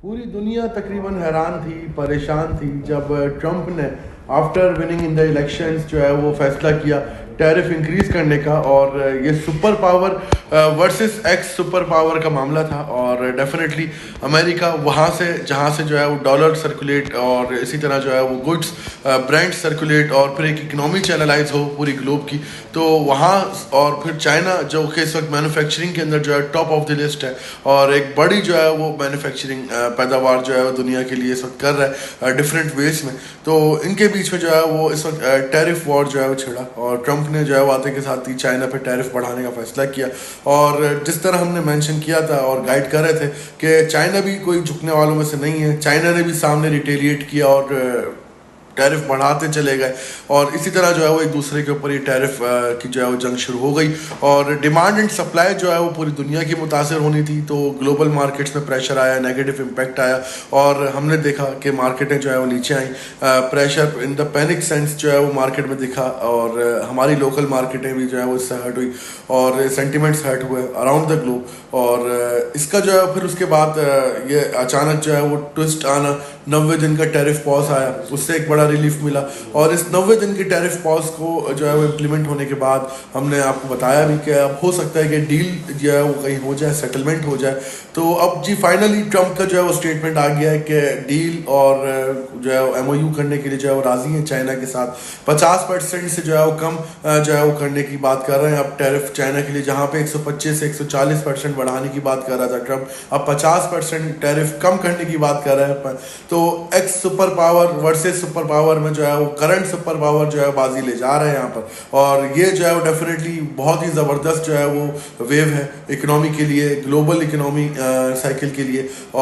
पूरी दुनिया तकरीबन हैरान थी, परेशान थी जब ट्रंप ने after winning in the elections जो है वो फैसला किया टैरिफ इंक्रीज करने का। और ये super power versus x super power का मामला था। और डेफिनेटली अमेरिका वहाँ से जहाँ से जो है वो डॉलर सर्कुलेट और इसी तरह जो है वो गुड्स ब्रांड सर्कुलेट और फिर एक इकनॉमी चैनलाइज हो पूरी ग्लोब की, तो वहाँ और फिर चाइना जो कि इस वक्त मैन्युफैक्चरिंग के अंदर जो है टॉप ऑफ द लिस्ट है और एक बड़ी जो है वो मैन्युफैक्चरिंग पैदावार जो है वो दुनिया के लिए इस वक्त कर रहा है डिफरेंट वेज में। तो इनके बीच में जो है वो इस वक्त टैरिफ वॉर जो है वो छिड़ा और ट्रंप ने जो है वो आते के साथ ही चाइना पे टैरिफ बढ़ाने का फैसला किया। और जिस तरह हमने मेंशन किया था और गाइड कर रहे थे कि चाइना भी कोई झुकने वालों में से नहीं है, चाइना ने भी सामने रिटेलिएट किया और टैरिफ बढ़ाते चले गए। और इसी तरह जो है वो एक दूसरे के ऊपर ये टैरिफ की जो है वो जंग शुरू हो गई और डिमांड एंड सप्लाई जो है वो पूरी दुनिया की मुतासर होनी थी। तो ग्लोबल मार्केट्स में प्रेशर आया, नेगेटिव इम्पैक्ट आया और हमने देखा कि मार्केटें जो है वो नीचे आई। Pressure in the panic sense जो है वो मार्केट में दिखा और हमारी लोकल मार्केटें भी जो है वो इससे हर्ट हुई और सेंटिमेंट्स हर्ट हुए अराउंड द ग्लोब। और इसका जो है फिर उसके बाद ये अचानक जो है वो ट्विस्ट आना, 90 दिन का टैरिफ पॉज आया, उससे एक बड़ा रिलीफ मिला। और इस 90 दिन की टैरिफ पॉज को जो है वो इम्प्लीमेंट होने के बाद हमने आपको बताया भी कि अब हो सकता है कि डील जो है वो कहीं हो जाए, सेटलमेंट हो जाए। तो अब जी फाइनली ट्रंप का जो है वो स्टेटमेंट आ गया है कि डील और जो है वो एमओयू करने के लिए जो है वो राजी हैं चाइना के साथ। 50% से जो है वो कम जो है वो करने की बात कर रहे हैं अब टैरिफ चाइना के लिए, जहाँ पे 125 से 140% बढ़ाने की बात कर रहा था ट्रंप, अब 50% टैरिफ कम करने की बात कर रहे हैं। तो x super power versus super power में जो है वो करंट सुपर पावर जो है बाजी ले जा रहे हैं यहाँ पर। और ये जो है वो डेफिनेटली बहुत ही ज़बरदस्त जो है वो वेव है इकोनॉमी के लिए, ग्लोबल इकोनॉमी साइकिल के लिए। और